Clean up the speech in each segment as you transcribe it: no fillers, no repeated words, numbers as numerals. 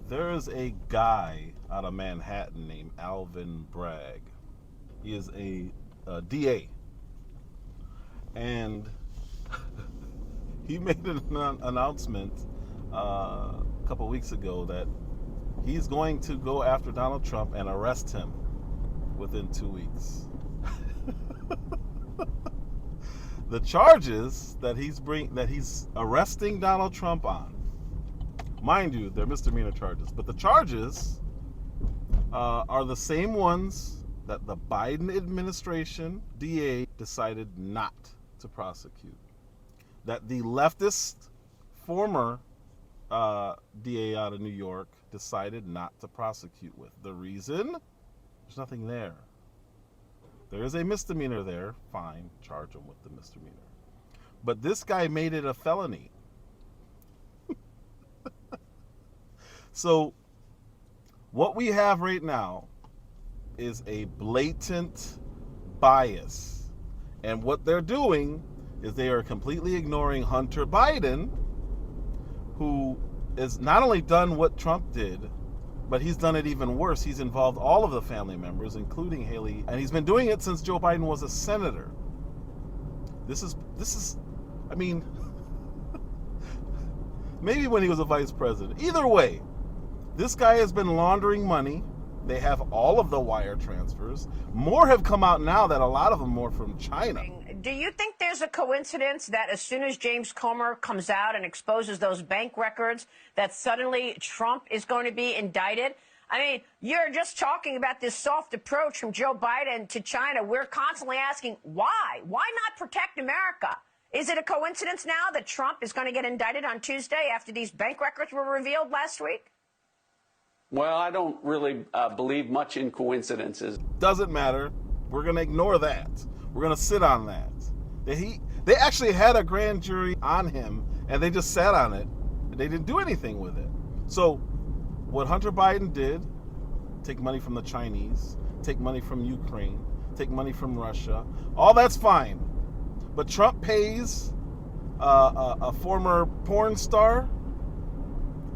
There is a guy out of Manhattan named Alvin Bragg. He is a DA, and he made an announcement a couple weeks ago that he's going to go after Donald Trump and arrest him within 2 weeks. The charges that he's arresting Donald Trump on, mind you, they're misdemeanor charges, but the charges are the same ones that the Biden administration DA decided not to prosecute. That the leftist former DA out of New York decided not to prosecute with. The reason? There's nothing there. There is a misdemeanor there. Fine, charge him with the misdemeanor. But this guy made it a felony. So what we have right now is a blatant bias. And what they're doing is they are completely ignoring Hunter Biden, who has not only done what Trump did, but he's done it even worse. He's involved all of the family members, including Haley, and he's been doing it since Joe Biden was a senator. This is, I mean, maybe when he was a vice president. Either way, this guy has been laundering money. They have all of the wire transfers. More have come out now that a lot of them are from China. Do you think there's a coincidence that as soon as James Comer comes out and exposes those bank records, that suddenly Trump is going to be indicted? I mean, you're just talking about this soft approach from Joe Biden to China. We're constantly asking, why? Why not protect America? Is it a coincidence now that Trump is going to get indicted on Tuesday after these bank records were revealed last week? Well, I don't really believe much in coincidences. Doesn't matter. We're going to ignore that. We're going to sit on that. They actually had a grand jury on him, and they just sat on it. And they didn't do anything with it. So what Hunter Biden did, take money from the Chinese, take money from Ukraine, take money from Russia, all that's fine. But Trump pays a former porn star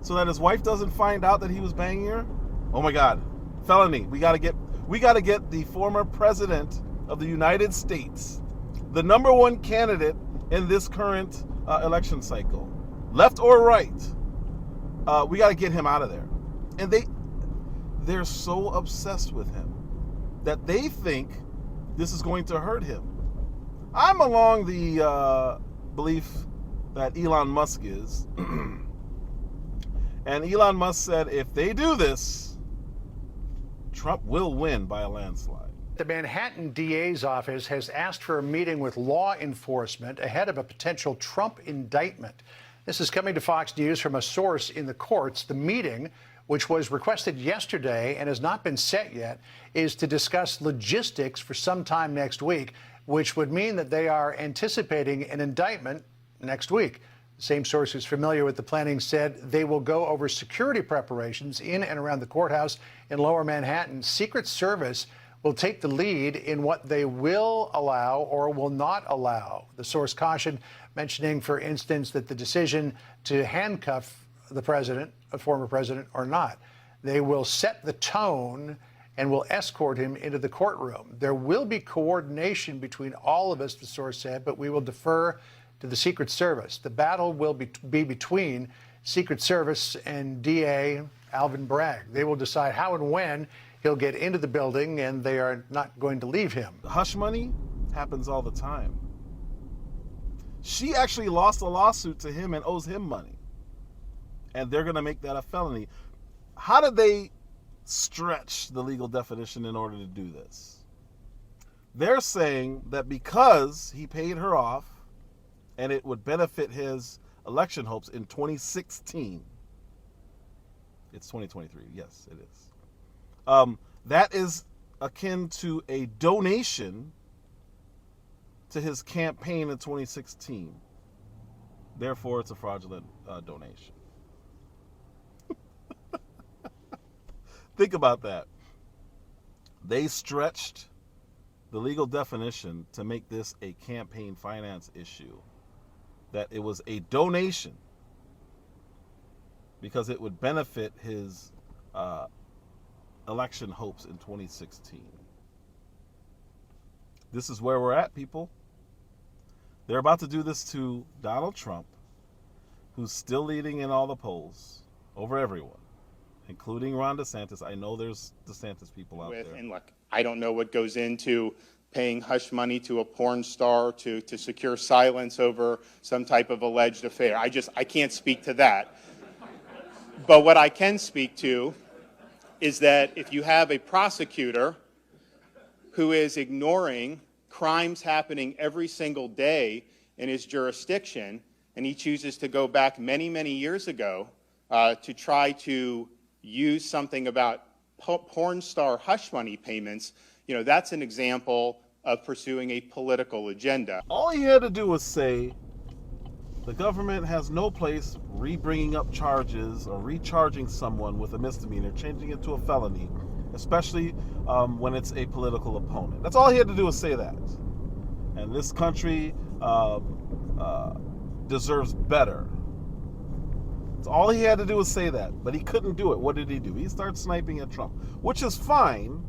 so that his wife doesn't find out that he was banging her. Oh my God, felony. We gotta get the former president of the United States, the number one candidate in this current election cycle, left or right. We gotta get him out of there. And they're so obsessed with him that they think this is going to hurt him. I'm along the belief that Elon Musk is. And Elon Musk said if they do this, Trump will win by a landslide. The Manhattan DA's office has asked for a meeting with law enforcement ahead of a potential Trump indictment. This is coming to Fox News from a source in the courts. The meeting, which was requested yesterday and has not been set yet, is to discuss logistics for sometime next week, which would mean that they are anticipating an indictment next week. The same source who's familiar with the planning said they will go over security preparations in and around the courthouse in Lower Manhattan. Secret Service will take the lead in what they will allow or will not allow. The source cautioned, mentioning, for instance, that the decision to handcuff the president, a former president, or not, they will set the tone and will escort him into the courtroom. There will be coordination between all of us, the source said, but we will defer to the Secret Service. The battle will be between Secret Service and DA Alvin Bragg. They will decide how and when he'll get into the building, and they are not going to leave him. Hush money happens all the time. She actually lost a lawsuit to him and owes him money. And they're going to make that a felony. How did they stretch the legal definition in order to do this? They're saying that because he paid her off and it would benefit his election hopes in 2016. It's 2023. Yes, it is. That is akin to a donation to his campaign in 2016. Therefore, it's a fraudulent donation. Think about that. They stretched the legal definition to make this a campaign finance issue. That it was a donation. because it would benefit his election hopes in 2016. This is where we're at, people. They're about to do this to Donald Trump, who's still leading in all the polls over everyone, including Ron DeSantis. I know there's DeSantis people out there. And look, I don't know what goes into paying hush money to a porn star to secure silence over some type of alleged affair. I can't speak to that. But what I can speak to is that if you have a prosecutor who is ignoring crimes happening every single day in his jurisdiction, and he chooses to go back many, many years ago to try to use something about porn star hush money payments, that's an example of pursuing a political agenda. All he had to do was say, the government has no place re-bringing up charges or recharging someone with a misdemeanor, changing it to a felony, especially when it's a political opponent. That's all he had to do was say that. And this country deserves better. That's all he had to do was say that, but he couldn't do it. What did he do? He started sniping at Trump, which is fine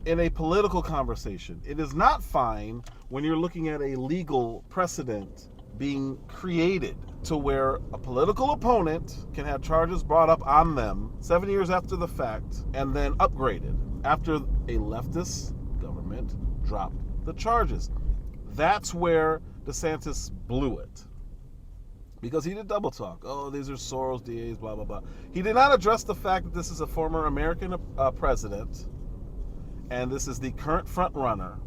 in a political conversation. It is not fine when you're looking at a legal precedent being created to where a political opponent can have charges brought up on them 7 years after the fact and then upgraded after a leftist government dropped the charges. That's where DeSantis blew it, because he did double talk. Oh, these are Soros DAs, blah, blah, blah. He did not address the fact that this is a former American president, and this is the current front runner,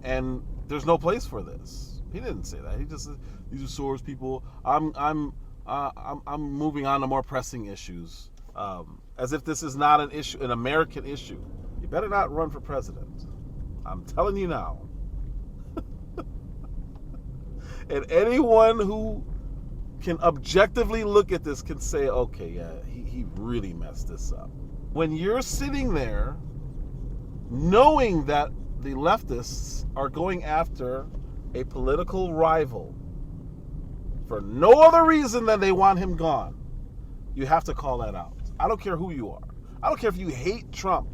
and there's no place for this. He didn't say that. He just said, these are Soros people. I'm moving on to more pressing issues, as if this is not an issue, an American issue. You better not run for president. I'm telling you now. And anyone who can objectively look at this can say, okay, yeah, he really messed this up. When you're sitting there knowing that the leftists are going after a political rival for no other reason than they want him gone, you have to call that out. I don't care who you are. I don't care if you hate Trump.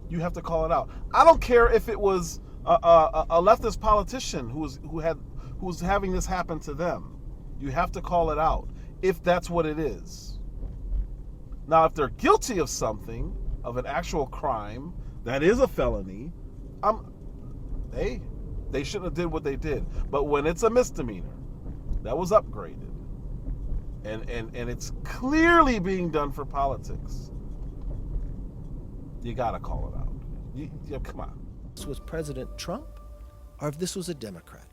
You have to call it out. I don't care if it was a leftist politician who was having this happen to them. You have to call it out if that's what it is. Now, if they're guilty of something, of an actual crime that is a felony, they shouldn't have did what they did. But when it's a misdemeanor that was upgraded, and it's clearly being done for politics, you gotta call it out. Come on. This was President Trump, or if this was a Democrat.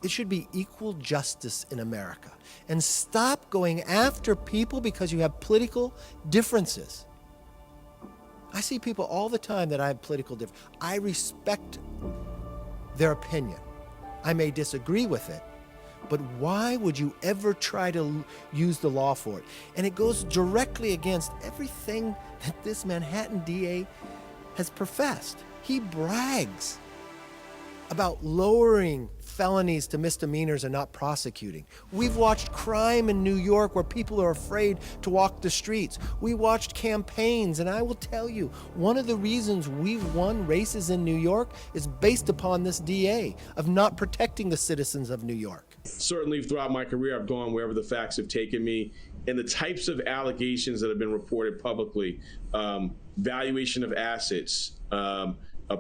It should be equal justice in America. And stop going after people because you have political differences. I see people all the time that I have political differences. I respect their opinion. I may disagree with it, but why would you ever try to use the law for it? And it goes directly against everything that this Manhattan DA has professed. He brags about lowering felonies to misdemeanors and not prosecuting. We've watched crime in New York where people are afraid to walk the streets. We watched campaigns, and I will tell you, one of the reasons we've won races in New York is based upon this DA of not protecting the citizens of New York. Certainly throughout my career, I've gone wherever the facts have taken me, and the types of allegations that have been reported publicly, valuation of assets,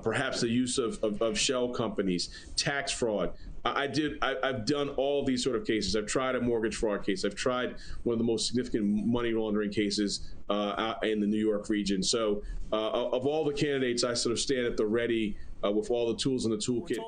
perhaps the use of shell companies, tax fraud. I've done all these sort of cases. I've tried a mortgage fraud case. I've tried one of the most significant money laundering cases out in the New York region. So of all the candidates, I sort of stand at the ready with all the tools in the toolkit.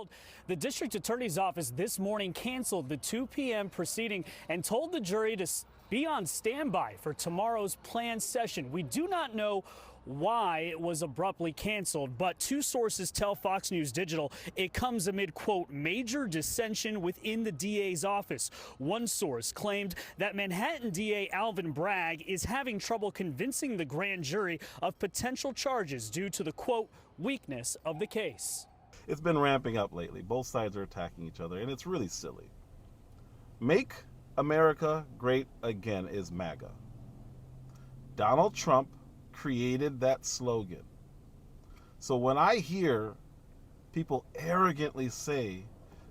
The district attorney's office this morning canceled the 2 p.m. proceeding and told the jury to be on standby for tomorrow's planned session. We do not know why it was abruptly canceled, but two sources tell Fox News Digital it comes amid, quote, major dissension within the DA's office. One source claimed that Manhattan DA Alvin Bragg is having trouble convincing the grand jury of potential charges due to the, quote, weakness of the case. It's been ramping up lately. Both sides are attacking each other, and it's really silly. Make America great again is MAGA. Donald Trump created that slogan. So when I hear people arrogantly say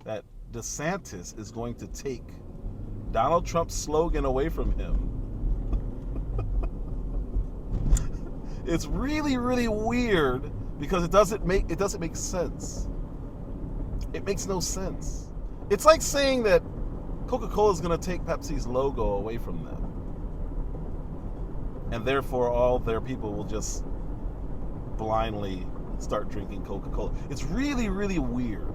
that DeSantis is going to take Donald Trump's slogan away from him, it's really, really weird because it doesn't make sense. It makes no sense. It's like saying that Coca-Cola is going to take Pepsi's logo away from them, and therefore all their people will just blindly start drinking Coca-Cola. It's really, really weird.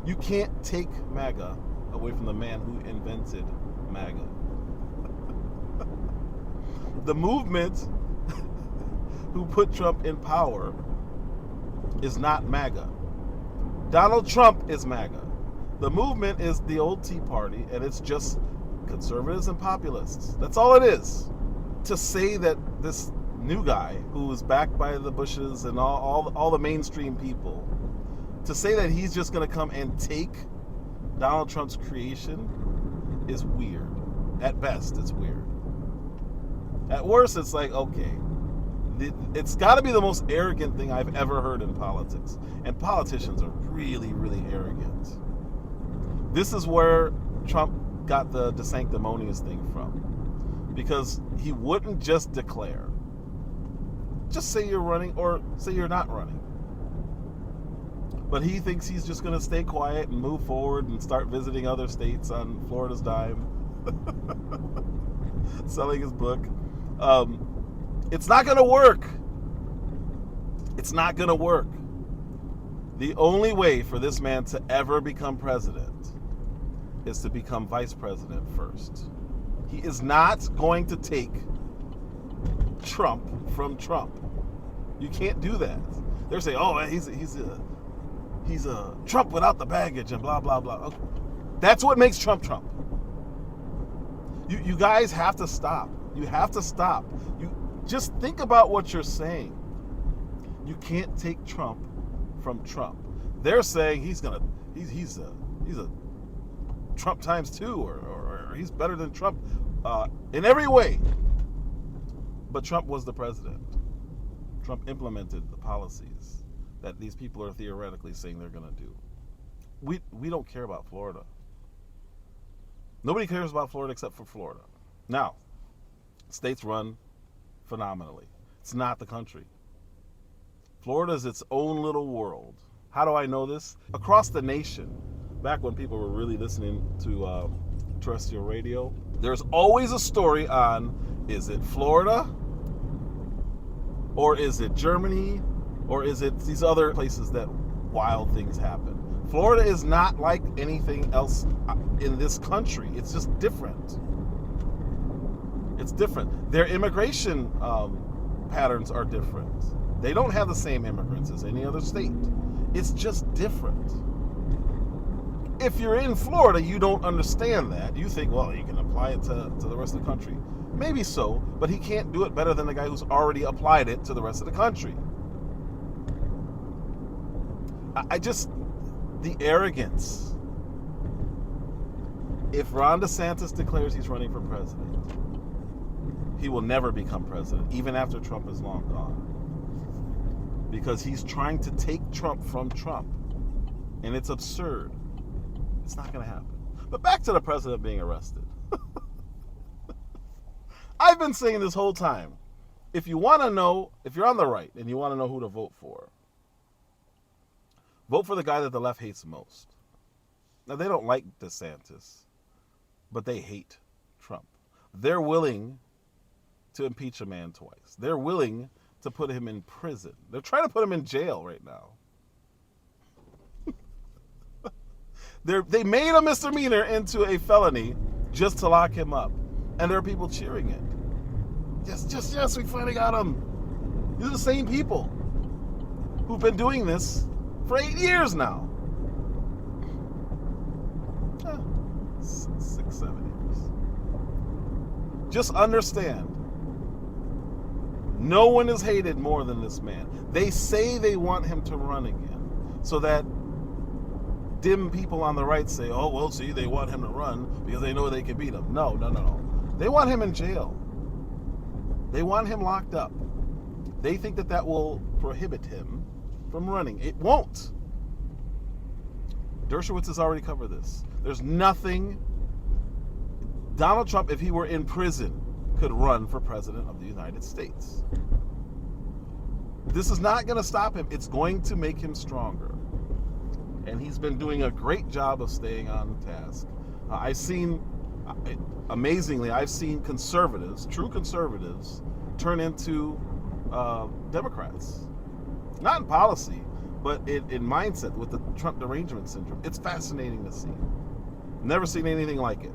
You can't take MAGA away from the man who invented MAGA. The movement who put Trump in power is not MAGA. Donald Trump is MAGA. The movement is the old Tea Party, and it's just conservatives and populists. That's all it is. To say that this new guy, who is backed by the Bushes and all the mainstream people, to say that he's just going to come and take Donald Trump's creation is weird. At best, it's weird. At worst, it's like, okay, it's got to be the most arrogant thing I've ever heard in politics. And politicians are really, really arrogant. This is where Trump got the de sanctimonious thing from. Because he wouldn't just declare. Just say you're running or say you're not running. But he thinks he's just going to stay quiet and move forward and start visiting other states on Florida's dime. Selling his book. It's not going to work. It's not going to work. The only way for this man to ever become president is to become vice president first. He is not going to take Trump from Trump. You can't do that. They're saying, oh, he's a Trump without the baggage and blah, blah, blah. Okay. That's what makes Trump Trump. You guys have to stop. You have to stop. You just think about what you're saying. You can't take Trump from Trump. They're saying he's a Trump times 2 or he's better than Trump in every way. But Trump was the president. Trump implemented the policies that these people are theoretically saying they're going to do. We don't care about Florida. Nobody cares about Florida except for Florida. Now, states run phenomenally. It's not the country. Florida is its own little world. How do I know this? Across the nation, back when people were really listening to terrestrial radio, there's always a story on, is it Florida? Or is it Germany? Or is it these other places that wild things happen? Florida is not like anything else in this country. It's just different. It's different. Their immigration patterns are different. They don't have the same immigrants as any other state. It's just different. If you're in Florida, you don't understand that. You think, well, you can apply it to the rest of the country. Maybe so, but he can't do it better than the guy who's already applied it to the rest of the country. The arrogance. If Ron DeSantis declares he's running for president, he will never become president, even after Trump is long gone. Because he's trying to take Trump from Trump. And it's absurd. It's not going to happen. But back to the president being arrested. I've been saying this whole time, if you want to know, if you're on the right and you want to know who to vote for the guy that the left hates most. Now, they don't like DeSantis, but they hate Trump. They're willing to impeach a man twice. They're willing to put him in prison. They're trying to put him in jail right now. They made a misdemeanor into a felony just to lock him up. And there are people cheering it. Yes, we finally got him. These are the same people who've been doing this for 8 years now. 6, 7 years. Just understand, no one is hated more than this man. They say they want him to run again so that dim people on the right say, oh, well, see, they want him to run because they know they can beat him. No. They want him in jail. They want him locked up. They think that will prohibit him from running. It won't. Dershowitz has already covered this. There's nothing Donald Trump, if he were in prison, could run for president of the United States. This is not going to stop him. It's going to make him stronger. And he's been doing a great job of staying on task. Amazingly, I've seen conservatives, true conservatives, turn into Democrats. Not in policy, but in mindset with the Trump derangement syndrome. It's fascinating to see. Never seen anything like it.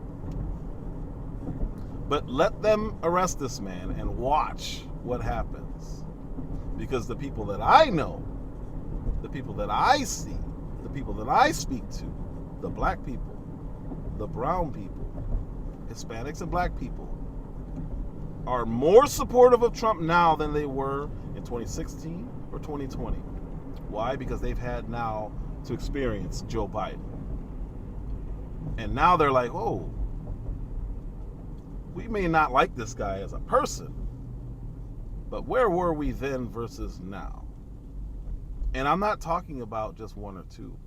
But let them arrest this man and watch what happens. Because the people that I know, the people that I see, the people that I speak to, the black people, the brown people, Hispanics and black people, are more supportive of Trump now than they were in 2016 or 2020. Why? Because they've had now to experience Joe Biden. And now they're like, oh, we may not like this guy as a person, but where were we then versus now? And I'm not talking about just one or two.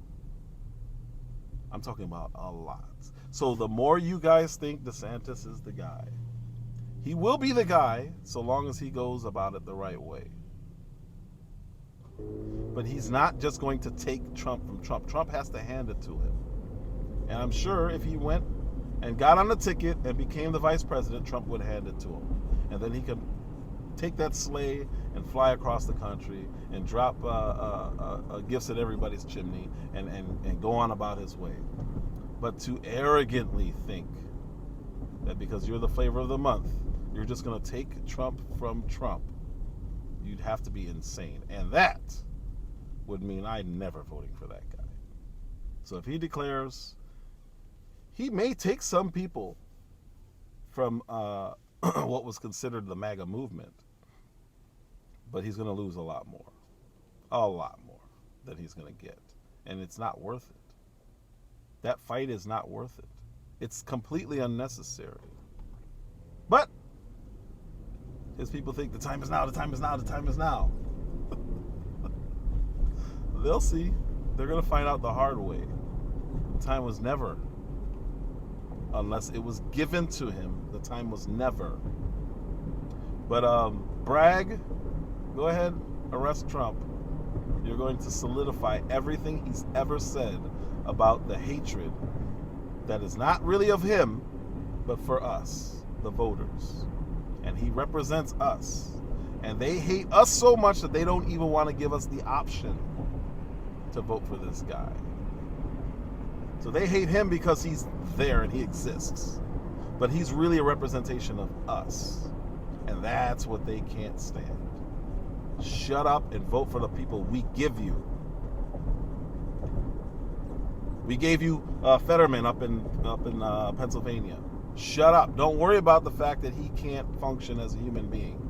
I'm talking about a lot. So the more you guys think DeSantis is the guy, he will be the guy so long as he goes about it the right way. But he's not just going to take Trump from Trump. Trump has to hand it to him. And I'm sure if he went and got on the ticket and became the vice president, Trump would hand it to him. And then he could take that sleigh and fly across the country and drop gifts at everybody's chimney and go on about his way. But to arrogantly think that because you're the flavor of the month, you're just going to take Trump from Trump, you'd have to be insane. And that would mean I'm never voting for that guy. So if he declares, he may take some people from what was considered the MAGA movement, but he's going to lose a lot more than he's going to get. And it's not worth it. That fight is not worth it. It's completely unnecessary. But his people think the time is now, the time is now, the time is now. They'll see. They're going to find out the hard way. The time was never. Unless it was given to him, the time was never. But Bragg, go ahead, arrest Trump. You're going to solidify everything he's ever said about the hatred that is not really of him, but for us, the voters. And he represents us. And they hate us so much that they don't even want to give us the option to vote for this guy. So they hate him because he's there and he exists. But he's really a representation of us. And that's what they can't stand. Shut up and vote for the people we give you. We gave you Fetterman up in Pennsylvania. Shut up. Don't worry about the fact that he can't function as a human being.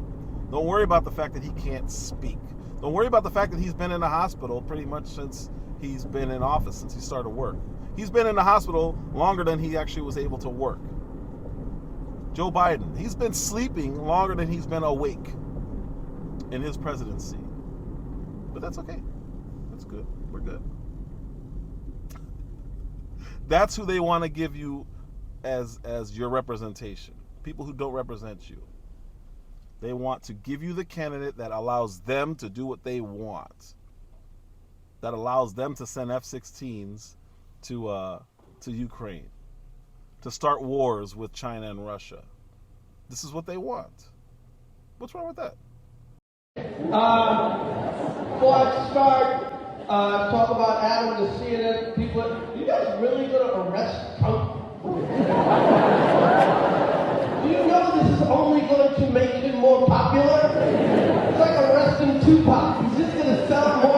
Don't worry about the fact that he can't speak. Don't worry about the fact that he's been in the hospital pretty much since he's been in office, since he started work. He's been in the hospital longer than he actually was able to work. Joe Biden, he's been sleeping longer than he's been awake in his presidency. But that's okay. That's good. We're good. That's who they want to give you as your representation. People who don't represent you. They want to give you the candidate that allows them to do what they want. That allows them to send F-16s to Ukraine, to start wars with China and Russia. This is what they want. What's wrong with that? Before I start, talk about Adam and the CNN people. You guys really gonna arrest Trump? Do you know this is only going to make him more popular? It's like arresting Tupac. He's just gonna sell more